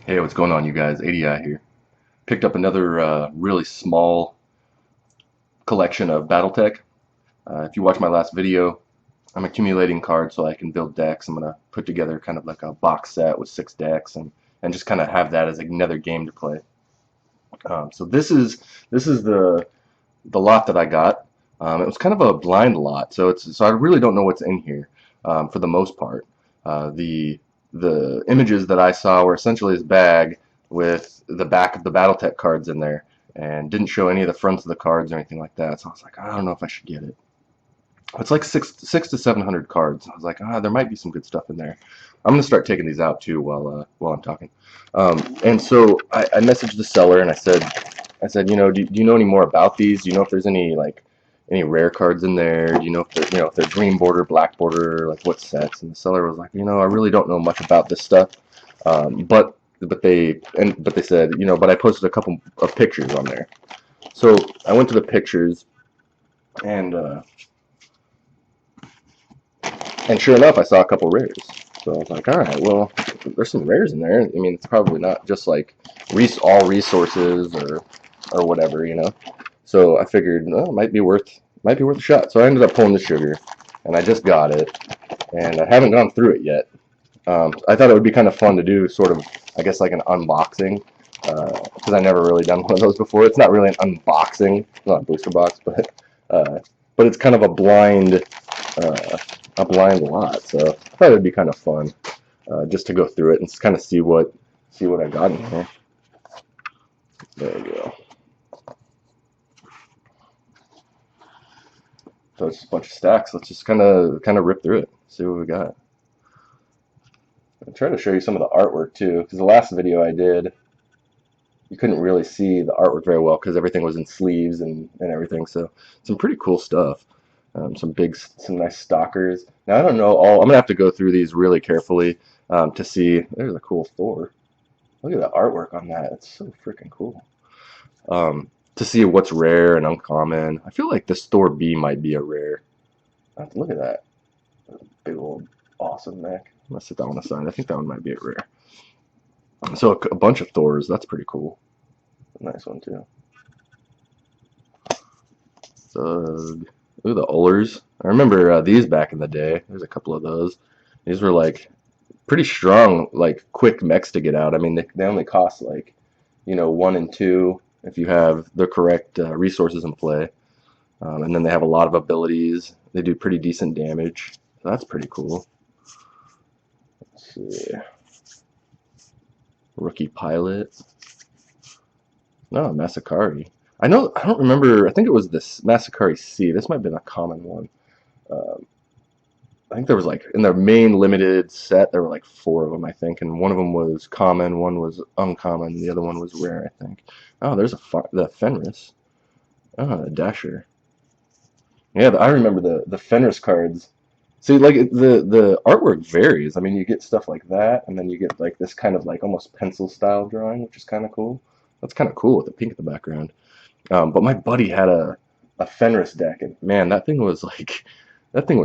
Hey, what's going on, you guys? ADI here. Picked up another really small collection of Battletech. If you watch my last video, I'm accumulating cards so I can build decks. I'm gonna put together kind of like a box set with 6 decks and just kind of have that as another game to play. So this is the lot that I got. It was kind of a blind lot, so I really don't know what's in here for the most part. The images that I saw were essentially this bag with the back of the BattleTech cards in there, and didn't show any of the fronts of the cards or anything like that. So I was like, I don't know if I should get it. It's like six to 700 cards. I was like, there might be some good stuff in there. I'm gonna start taking these out too while I'm talking. And so I messaged the seller and I said, do you know any more about these? Do you know if there's any rare cards in there? Do you know if they're green border, black border, like what sets? And the seller was like, I really don't know much about this stuff. But they said, but I posted a couple of pictures on there. So I went to the pictures and sure enough, I saw a couple rares. So I was like, all right, well, there's some rares in there. I mean, it's probably not just like all resources or whatever. So I figured, well, it might be worth a shot. So I ended up pulling the sugar, and I just got it, and I haven't gone through it yet. I thought it would be kind of fun to do, sort of, I guess, like an unboxing, because I've never really done one of those before. It's not really an unboxing, it's not a booster box, but it's kind of uh, a blind lot. So I thought it'd be kind of fun, just to go through it and kind of see what I got in here. There we go. So it's just a bunch of stacks. Let's just kind of rip through it, see what we got. I'll try to show you some of the artwork too, because the last video I did, you couldn't really see the artwork very well because everything was in sleeves and everything. So some pretty cool stuff. Some nice stalkers. Now I don't know all. I'm gonna have to go through these really carefully to see. There's a cool Thor. Look at the artwork on that. It's so freaking cool. To see what's rare and uncommon. I feel like this Thor B might be a rare. Look at that. Big old awesome mech. I'm gonna set that one aside. I think that one might be a rare. So a bunch of Thors. That's pretty cool. Nice one too. Thug. Ooh, the Ullers. I remember these back in the day. There's a couple of those. These were like pretty strong, like quick mechs to get out. I mean, they only cost like, 1 and 2 if you have the correct resources in play. And then they have a lot of abilities. They do pretty decent damage. So that's pretty cool. Let's see. Rookie pilot. No, Masakari. I know. I don't remember. I think it was this Masakari C. This might have been a common one. Um, I think there was like in their main limited set there were like 4 of them, I think, and one of them was common, one was uncommon, the other one was rare, I think. Oh, there's the Fenris. Oh, the Dasher. Yeah, I remember the Fenris cards. See, like the artwork varies. I mean, you get stuff like that, and then you get like this kind of like almost pencil style drawing, which is kind of cool. That's kind of cool with the pink at the background. But my buddy had a Fenris deck, and man, that thing was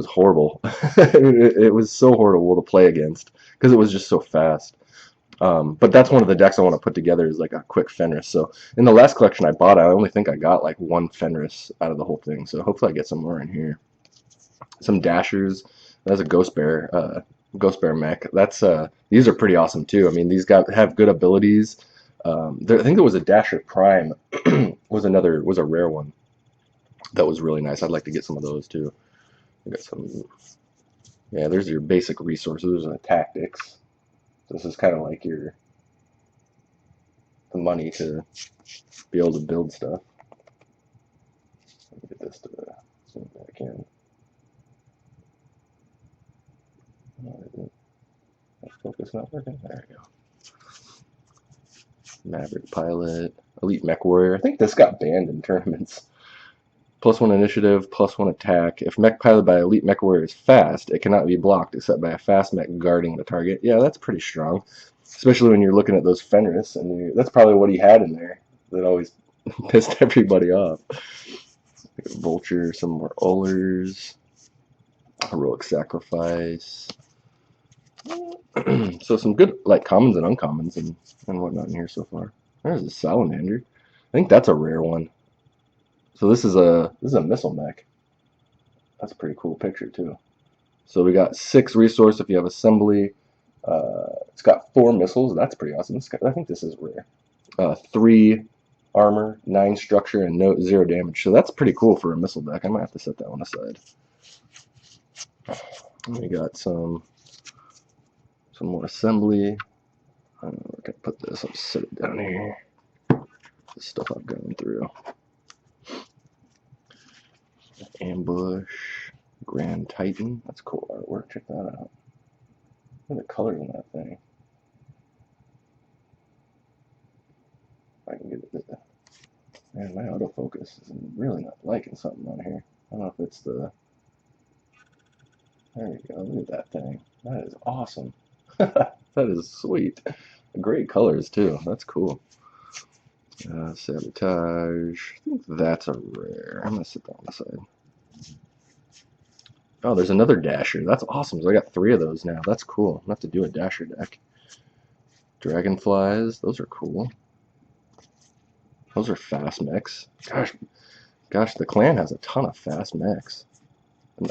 horrible. It was so horrible to play against because it was just so fast. But that's one of the decks I want to put together is like a quick Fenris. So in the last collection I bought, I only think I got like 1 Fenris out of the whole thing. So hopefully I get some more in here. Some Dashers. That's a Ghost Bear mech. These are pretty awesome too. I mean, have good abilities. I think there was a Dasher Prime was a rare one that was really nice. I'd like to get some of those too. I got some. Yeah, there's your basic resources and tactics. This is kind of like the money to be able to build stuff. Let me get this to zoom back in. Focus not working. There we go. Maverick Pilot, Elite Mech Warrior. I think this got banned in tournaments. +1 initiative, +1 attack. If Mech Pilot by Elite Mech Warrior is fast, it cannot be blocked except by a fast mech guarding the target. Yeah, that's pretty strong. Especially when you're looking at those Fenris, and that's probably what he had in there. That always pissed everybody off. Vulture, some more Ullers. Heroic Sacrifice. So some good like commons and uncommons and whatnot in here so far. There's a salamander. I think that's a rare one. So this is a missile mech. That's a pretty cool picture too. So we got 6 resource if you have assembly. It's got 4 missiles. That's pretty awesome. I think this is rare. 3 armor, 9 structure, and 0 damage. So that's pretty cool for a missile deck. I might have to set that one aside. We got some more assembly. We're gonna put this. I'll set it down here. The stuff I've gone through. Ambush, Grand Titan. That's cool artwork. Check that out. Look at the colors in that thing. If I can get it. Man, my autofocus is really not liking something on here. I don't know if it's the. There you go. Look at that thing. That is awesome. That is sweet. Great colors too. That's cool. Sabotage. I think that's a rare. I'm gonna set that on the side. Oh, there's another Dasher. That's awesome. So I got 3 of those now. That's cool. I'm gonna have to do a Dasher deck. Dragonflies. Those are cool. Those are fast mechs. Gosh, the clan has a ton of fast mechs.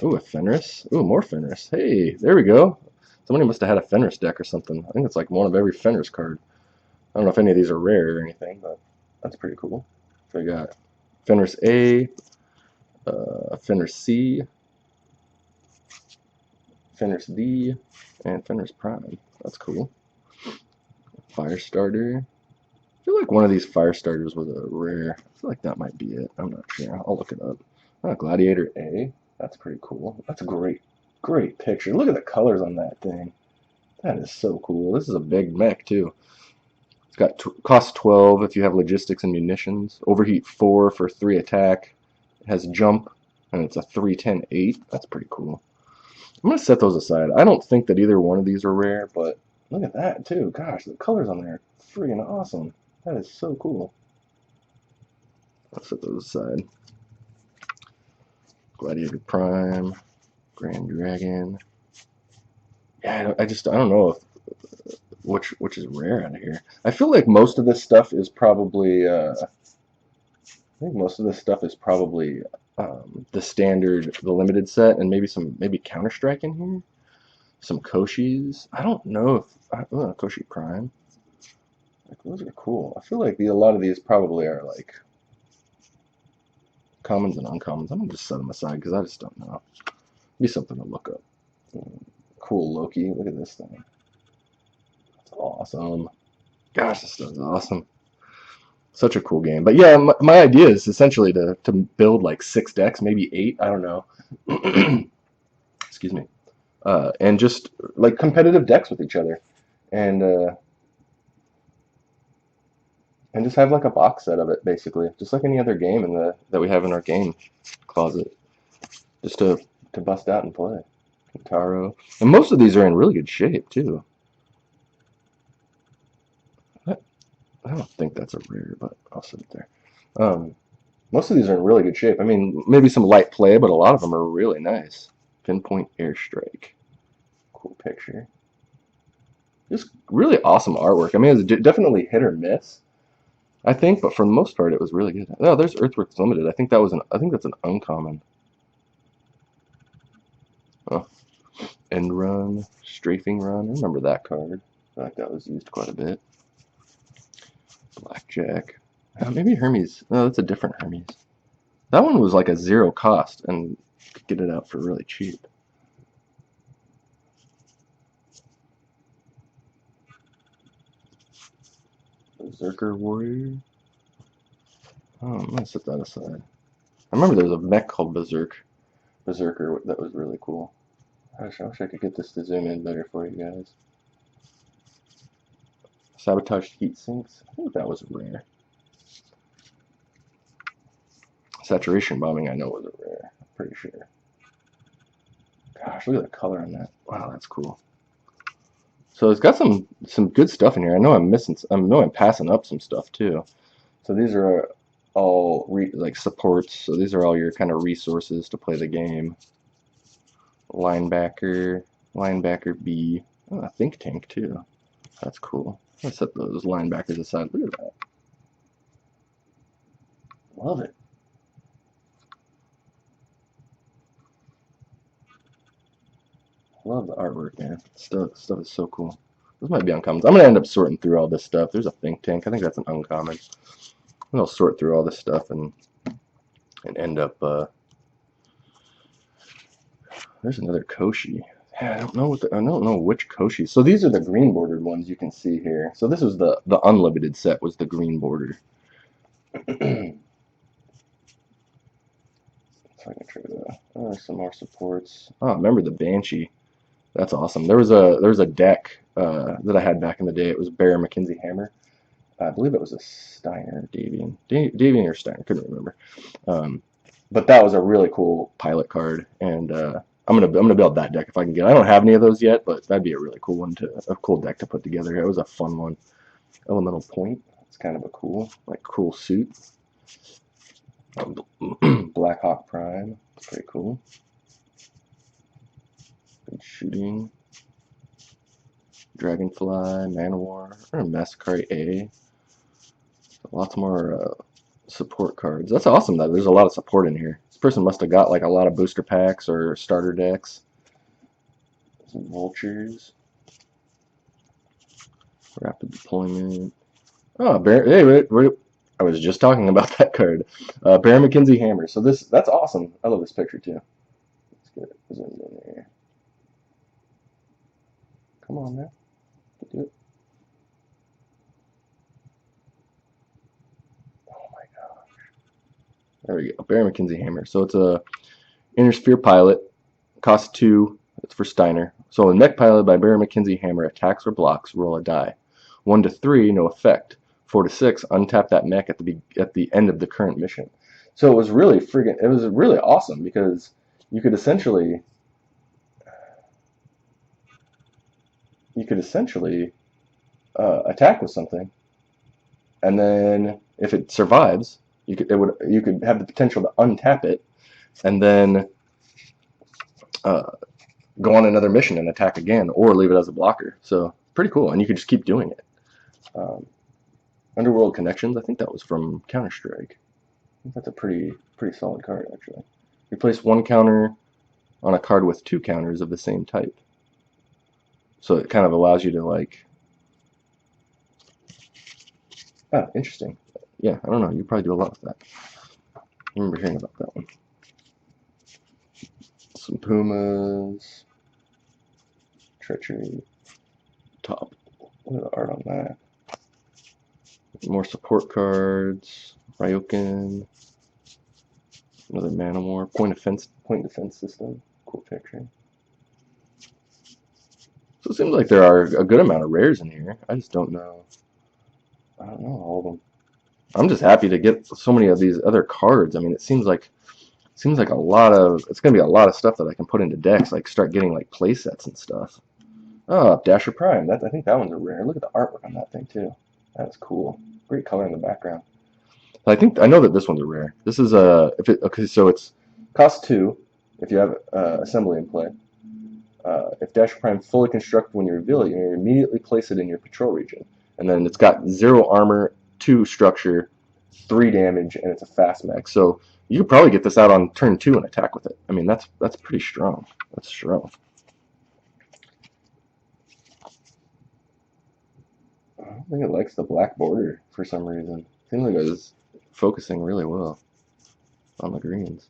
Ooh, a Fenris. Ooh, more Fenris. Hey, there we go. Somebody must have had a Fenris deck or something. I think it's like one of every Fenris card. I don't know if any of these are rare or anything, but that's pretty cool. So we got Fenris A, Fenris C, Fenris D, and Fenris Prime. That's cool. Firestarter. I feel like one of these Firestarters was a rare. I feel like that might be it. I'm not sure. I'll look it up. Gladiator A. That's pretty cool. That's a great picture. Look at the colors on that thing. That is so cool. This is a big mech too. It's got cost 12 if you have logistics and munitions. Overheat 4 for 3 attack. It has jump, and it's a 3-10-8. That's pretty cool. I'm going to set those aside. I don't think that either one of these are rare, but look at that too. Gosh, the colors on there are freaking awesome. That is so cool. I'll set those aside. Gladiator Prime, Grand Dragon. Yeah, I don't know if which is rare out of here. I feel like most of this stuff is probably I think most of this stuff is probably the standard, the limited set, and maybe Counter Strike in here. Some Koshis. I don't know if Koshi Prime. Like, those are cool. I feel like a lot of these probably are like commons and uncommons. I'm gonna just set them aside because I just don't know. Be something to look up. Cool Loki. Look at this thing. That's awesome. Gosh, this stuff's awesome. Such a cool game. But yeah, my idea is essentially to build like 6 decks, maybe 8. I don't know. Excuse me. And just like competitive decks with each other, and just have like a box set of it, basically, just like any other game that we have in our game closet, just to bust out and play. Kintaro, and most of these are in really good shape too. I don't think that's a rare, but I'll set it there. Most of these are in really good shape. I mean, maybe some light play, but a lot of them are really nice. Pinpoint Airstrike. Cool picture. Just really awesome artwork. I mean, it's definitely hit or miss, I think, but for the most part, it was really good. Oh, there's Earthworks Limited. I think that's an uncommon. Oh, End Run, Strafing Run. I remember that card. I feel like that was used quite a bit. Blackjack. Maybe Hermes. No, that's a different Hermes. That one was like a 0 cost, and could get it out for really cheap. Berserker Warrior. Oh, I'm gonna set that aside. I remember there was a mech called Berserker that was really cool. I wish I could get this to zoom in better for you guys. Sabotaged Heat Sinks. I think that was rare. Saturation Bombing I know was a rare. I'm pretty sure. Gosh, look at the color on that. Wow, that's cool. So it's got some good stuff in here. I know I'm passing up some stuff too. So these are all like supports. So these are all your kind of resources to play the game. Linebacker B. Oh, a think tank too. That's cool. Let's set those linebackers aside. Look at that. Love it. Love the artwork, man. Stuff is so cool. This might be uncommon. I'm gonna end up sorting through all this stuff. There's a think tank. I think that's an uncommon. I'll sort through all this stuff and end up. There's another Koshi. Yeah, I don't know which Koshi. So these are the green bordered ones you can see here. So this was the unlimited set was the green border. So I can try to some more supports. Oh, remember the Banshee? That's awesome. There was a deck that I had back in the day. It was Bear McKenzie Hammer. I believe it was a Steiner Davian, Davian or Steiner, couldn't remember. But that was a really cool pilot card, and I'm gonna build that deck if I can get it. I don't have any of those yet, but that'd be a really cool a cool deck to put together. It was a fun one. Elemental Point. It's kind of a cool suit. Black Hawk Prime. It's pretty cool. Good shooting. Dragonfly, Manowar, Masquerade A. Lots more support cards. That's awesome though. There's a lot of support in here. This person must have got like a lot of booster packs or starter decks. Some vultures. Rapid deployment. Oh, hey, wait. I was just talking about that card. Bear McKenzie Hammer. So that's awesome. I love this picture too. Let's get it zoomed in here. Come on, man. Do it. Oh my gosh. There we go. Bear McKenzie Hammer. So it's a Inner Sphere pilot. Cost 2. It's for Steiner. So a mech pilot by Bear McKenzie Hammer attacks or blocks, roll a die. 1 to 3, no effect. 4 to 6, untap that mech at the end of the current mission. So it was really awesome because you could essentially attack with something, and then if it survives, you could have the potential to untap it, and then go on another mission and attack again, or leave it as a blocker. So pretty cool, and you could just keep doing it. Underworld Connections, I think that was from Counter-Strike. I think that's a pretty solid card, actually. You place 1 counter on a card with 2 counters of the same type. So it kind of allows you to like... Ah, interesting. Yeah, I don't know. You probably do a lot with that. I remember hearing about that one. Some Pumas. Treachery. Top. Look at the art on that. More support cards. Ryokan. Another Manowar. Point defense system. Cool picture. So it seems like there are a good amount of rares in here. I just don't know. I don't know all of them. I'm just happy to get so many of these other cards. I mean, it seems like it's gonna be a lot of stuff that I can put into decks. Like start getting like play sets and stuff. Oh, Dasher Prime. I think that one's a rare. Look at the artwork on that thing too. That's cool. Great color in the background. I know that this one's a rare. This is okay. So it's cost 2 if you have assembly in play. If Dasher Prime fully constructed when you reveal it, you immediately place it in your patrol region. And then it's got 0 armor, 2 structure, 3 damage, and it's a fast mech. So you could probably get this out on turn 2 and attack with it. I mean, that's pretty strong. That's strong. I don't think it likes the black border for some reason. Seems like it was focusing really well on the greens.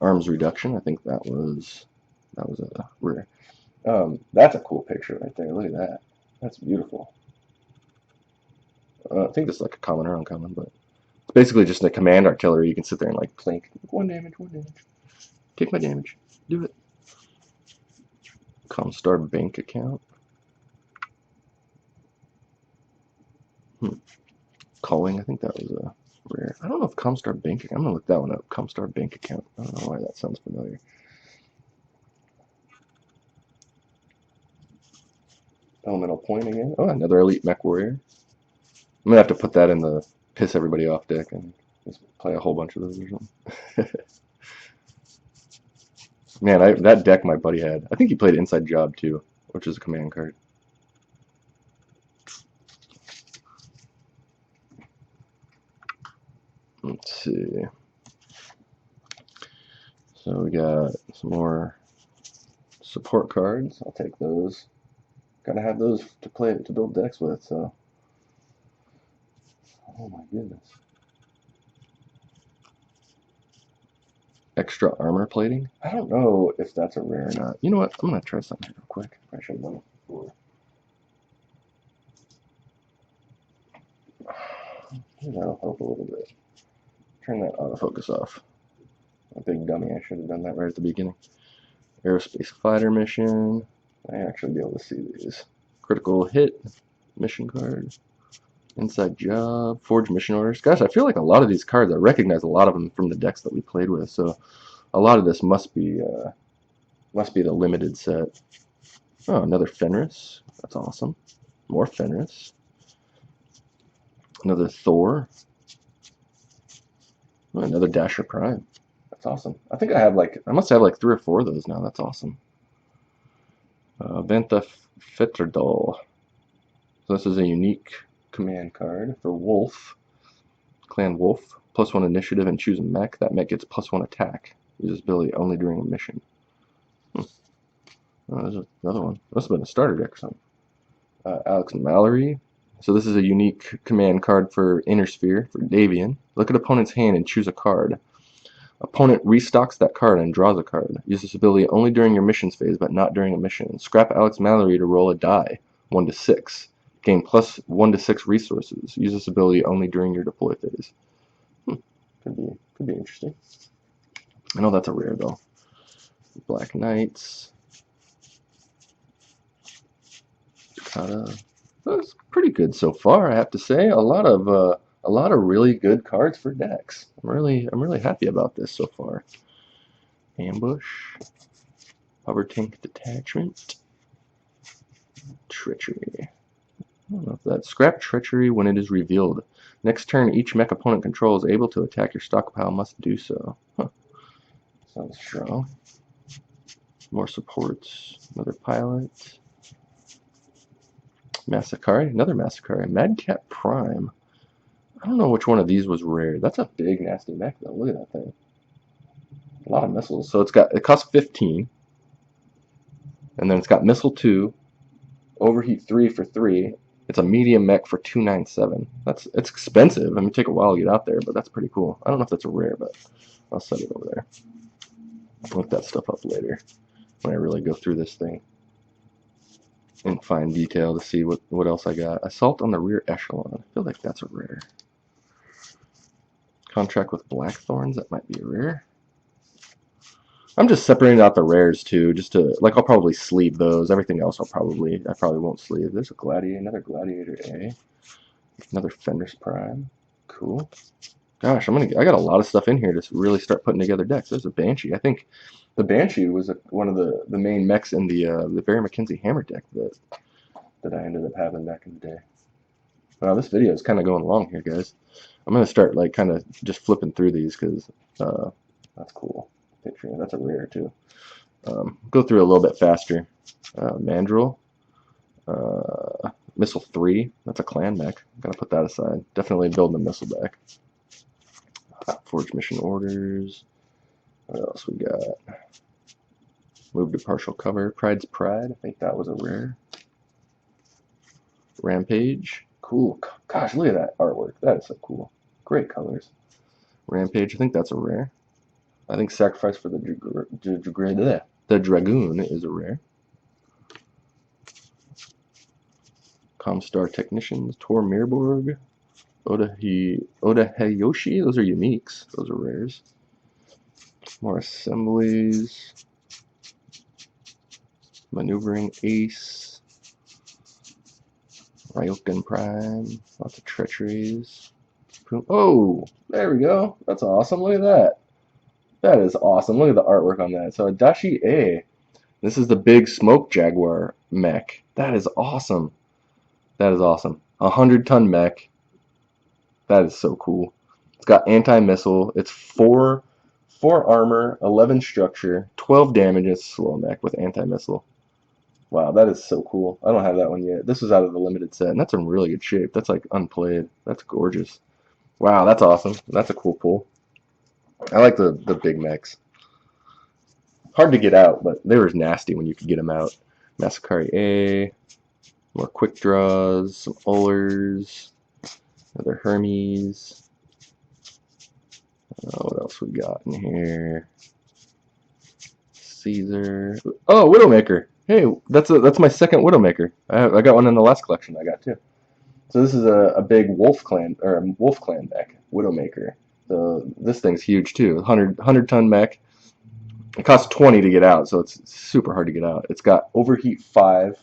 Arms reduction. I think that was a rare. That's a cool picture right there. Look at that. That's beautiful. I think this is like a common or uncommon, but it's basically just a command artillery. You can sit there and like plink. 1 damage, 1 damage. Take my damage. Do it. Comstar bank account. Calling. I think that was a rare. I don't know if Comstar bank. I'm gonna look that one up. Comstar bank account. I don't know why that sounds familiar. Elemental point again. Oh, another elite mech warrior. I'm gonna have to put that in the piss everybody off deck and just play a whole bunch of those or something. Man, that deck my buddy had. I think he played Inside Job too, which is a command card. Let's see. So we got some more support cards. I'll take those. Gotta have those to build decks with. So, oh my goodness. Extra armor plating. I don't know if that's a rare or not. You know what? I'm gonna try something real quick. I should have done it before. Maybe that'll help a little bit. Turn that autofocus off. A big dummy. I should have done that right at the beginning. Aerospace fighter mission. I actually be able to see these. Critical hit mission card. Inside job. Forge mission orders. Gosh, I feel like a lot of these cards, I recognize a lot of them from the decks that we played with. So a lot of this must be the limited set. Oh, another Fenris. That's awesome. More Fenris. Another Thor. Oh, another Dasher Prime. That's awesome. I think I must have like 3 or 4 of those now. That's awesome. Vanta Fetradol. So this is a unique command card for Wolf. Clan Wolf. +1 initiative and choose a mech. That mech gets +1 attack. Uses ability only during a mission. Oh, there's another one. Must have been a starter deck or something. Alex Mallory. So this is a unique command card for Inner Sphere, for Davian. Look at opponent's hand and choose a card. Opponent restocks that card and draws a card. Use this ability only during your missions phase, but not during a mission. Scrap Alex Mallory to roll a die, 1 to 6. Gain +1 to 6 resources. Use this ability only during your deploy phase. Could be interesting. I know that's a rare though. Black Knights. Takata. That's pretty good so far, I have to say. A lot of really good cards for decks. I'm really happy about this so far. Ambush, Hover Tank Detachment, Treachery. I don't know if that's Scrap Treachery when it is revealed. Next turn, each mech opponent controls able to attack your stockpile must do so. Huh. Sounds strong. More supports. Another pilot. Massacre, another Massacre. Madcap Prime. I don't know which one of these was rare. That's a big nasty mech though. Look at that thing. A lot of missiles. So it costs 15. And then it's got Missile 2, Overheat 3 for 3. It's a medium mech for 297. It's expensive. I mean, take a while to get out there, but that's pretty cool. I don't know if that's a rare, but I'll set it over there. I'll look that stuff up later when I really go through this thing in fine detail to see what else I got. Assault on the Rear Echelon. I feel like that's a rare. Contract with Blackthorns. That might be a rare. I'm just separating out the rares too, just to I'll probably sleeve those. Everything else I probably won't sleeve. There's a Gladiator, another Gladiator A, another Fenris Prime. Cool. Gosh, I got a lot of stuff in here to really start putting together decks. There's a Banshee. I think the Banshee was one of the main mechs in the Barry McKenzie Hammer deck that I ended up having back in the day. Wow, this video is kind of going long here, guys. I'm gonna start kind of just flipping through these because that's cool. Picture. That's a rare too. Go through a little bit faster. Mandrill. Missile 3. That's a clan mech. I'm gonna put that aside. Definitely building a missile deck. Forge mission orders. What else we got? Move to partial cover. Pride's Pride. I think that was a rare. Rampage. Cool. Gosh, look at that artwork. That is so cool. Great colors. Rampage. I think that's a rare. I think Sacrifice for the Dragoon is a rare. Comstar Technicians, Tor Mirborg, Oda Heyoshi, those are uniques. Those are rares. More assemblies. Maneuvering Ace. Ryokan Prime, lots of treacheries. Oh, there we go. That's awesome. Look at that. That is awesome. Look at the artwork on that. So Adachi A. This is the big smoke jaguar mech. That is awesome. That is awesome. 100-ton mech. That is so cool. It's got anti-missile. It's 4 4 armor, 11 structure, 12 damage, and slow mech with anti-missile. Wow, that is so cool. I don't have that one yet. This was out of the limited set, and that's in really good shape. That's like unplayed. That's gorgeous. Wow, that's awesome. That's a cool pull. I like the big mechs. Hard to get out, but they were nasty when you could get them out. Masakari A, more quick draws, some Ullers, another Hermes. What else we got in here? Caesar. Oh, Widowmaker. Hey, that's my second Widowmaker. I got one in the last collection I got too. So this is a big Wolf Clan mech, Widowmaker. So this thing's huge too. 100 ton mech. It costs 20 to get out, so it's super hard to get out. It's got overheat 5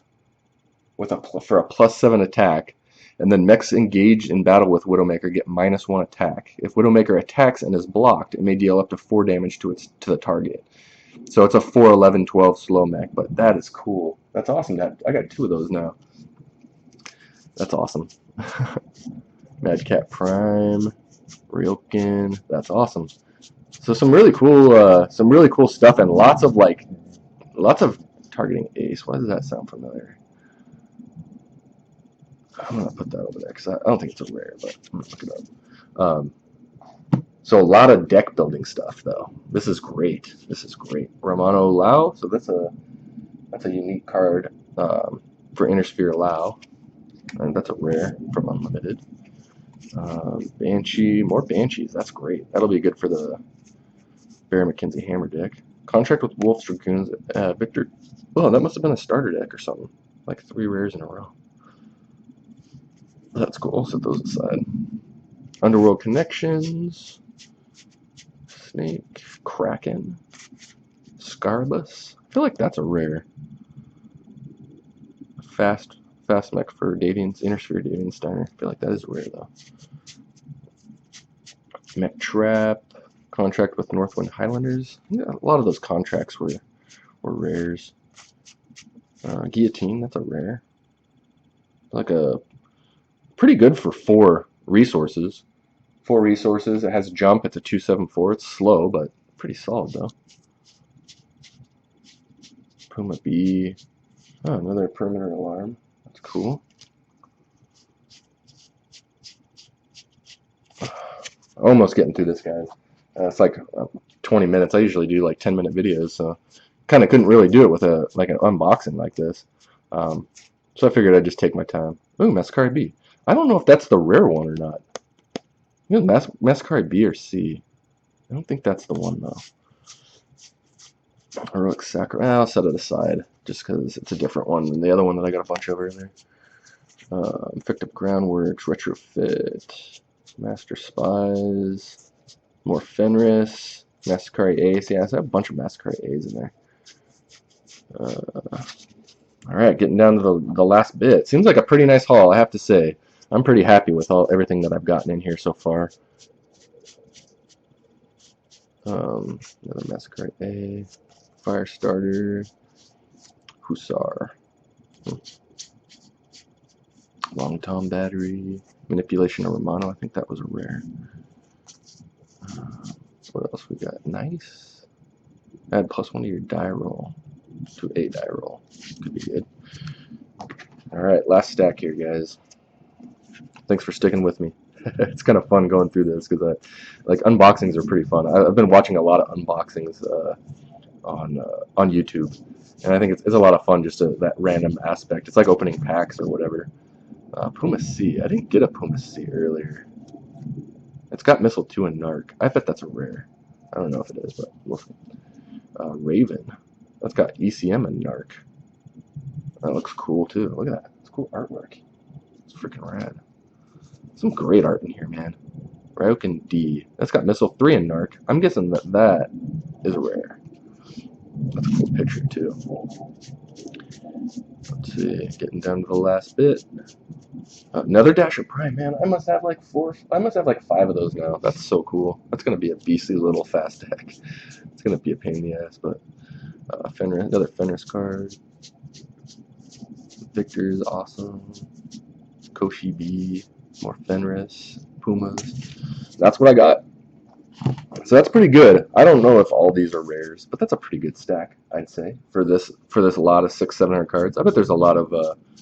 with for a +7 attack, and then mechs engaged in battle with Widowmaker get -1 attack. If Widowmaker attacks and is blocked, it may deal up to 4 damage to the target. So it's a 4, 11, 12 slow mech, but that is cool. That's awesome. I got 2 of those now. That's awesome. Mad Cat Prime, Ryukin. That's awesome. So some really cool stuff, and lots of targeting ace. Why does that sound familiar? I'm gonna put that over there because I don't think it's a rare, but I'm gonna look it up. So a lot of deck building stuff, though. This is great. This is great. Romano Lau. So that's a unique card for Innersphere Lau, and that's a rare from Unlimited. Banshee, more Banshees. That's great. That'll be good for the Bear McKenzie Hammer deck. Contract with Wolf's Dragoons. Victor. Oh, that must have been a starter deck or something. Like 3 rares in a row. That's cool. Set those aside. Underworld Connections. Snake. Kraken. Scarbus. I feel like that's a rare. Fast mech for Innersphere Davian Steiner. I feel like that is rare though. Mech Trap. Contract with Northwind Highlanders. Yeah, a lot of those contracts were rares. Guillotine, that's a rare. Like a pretty good for 4 resources. 4 resources. It has jump. It's a 2/7/4. It's slow, but pretty solid though. Puma B. Oh, another perimeter alarm. That's cool. Almost getting through this, guys. It's like 20 minutes. I usually do like 10-minute videos, so kind of couldn't really do it with an unboxing like this. So I figured I'd just take my time. Ooh, Masakari B. I don't know if that's the rare one or not. You know, Masakari B or C. I don't think that's the one though. Heroic Sacrifice. I'll set it aside just because it's a different one than the other one that I got a bunch of earlier. Effective Groundworks, Retrofit, Master Spies, more Fenris, Masakari Ace. Yeah, I have a bunch of Masakari A's in there. Alright, getting down to the last bit. Seems like a pretty nice haul, I have to say. I'm pretty happy with everything that I've gotten in here so far. Another Masakari A, Firestarter, Hussar, Long Tom Battery, Manipulation of Romano. I think that was a rare. What else we got? Nice. Add +1 to your die roll. To a die roll. Could be good. Alright, last stack here, guys. Thanks for sticking with me. It's kind of fun going through this because unboxings are pretty fun. I've been watching a lot of unboxings on YouTube, and I think it's a lot of fun, just that random aspect. It's like opening packs or whatever. Puma C. I didn't get a Puma C earlier. It's got Missile 2 and Narc. I bet that's a rare. I don't know if it is, but we'll see. Raven. That's got ECM and Narc. That looks cool too. Look at that. It's cool artwork. It's freaking rad. Some great art in here, man. Ryukin D. That's got Missile 3 and Narc. I'm guessing that is rare. That's a cool picture too. Let's see. Getting down to the last bit. Another Dasher Prime, man. I must have like 4. I must have like 5 of those now. That's so cool. That's gonna be a beastly little fast deck. It's gonna be a pain in the ass, but Fenris, another Fenris card. Victor's awesome. Koshi B, more Fenris, Pumas. That's what I got. So that's pretty good. I don't know if all these are rares, but that's a pretty good stack, I'd say, for this lot of 600-700 cards. I bet there's a lot of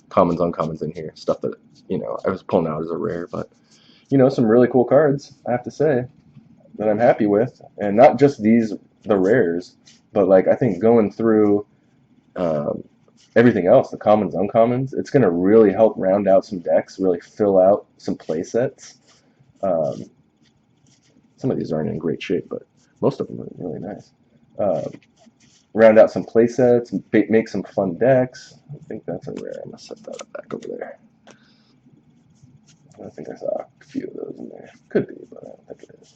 commons, uncommons in here, stuff that I was pulling out as a rare, but some really cool cards, I have to say, that I'm happy with, and not just the rares, but like I think going through everything else, the commons, uncommons, it's going to really help round out some decks, really fill out some play sets. Some of these aren't in great shape, but most of them are really nice. Round out some play sets, make some fun decks. I think that's a rare. I'm going to set that back over there. I think I saw a few of those in there. Could be, but I don't think it is.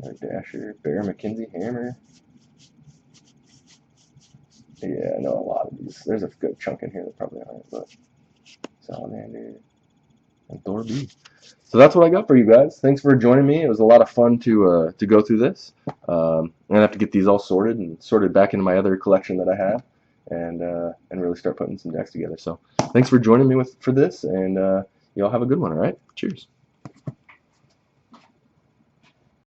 Another Dasher, Bear, McKenzie, Hammer. Yeah, I know a lot of these. There's a good chunk in here that probably aren't, but Salamander and Thor B. So that's what I got for you guys. Thanks for joining me. It was a lot of fun to go through this. I'm gonna have to get these all sorted and sorted back into my other collection that I have, and really start putting some decks together. So thanks for joining me for this, and y'all have a good one. All right, cheers.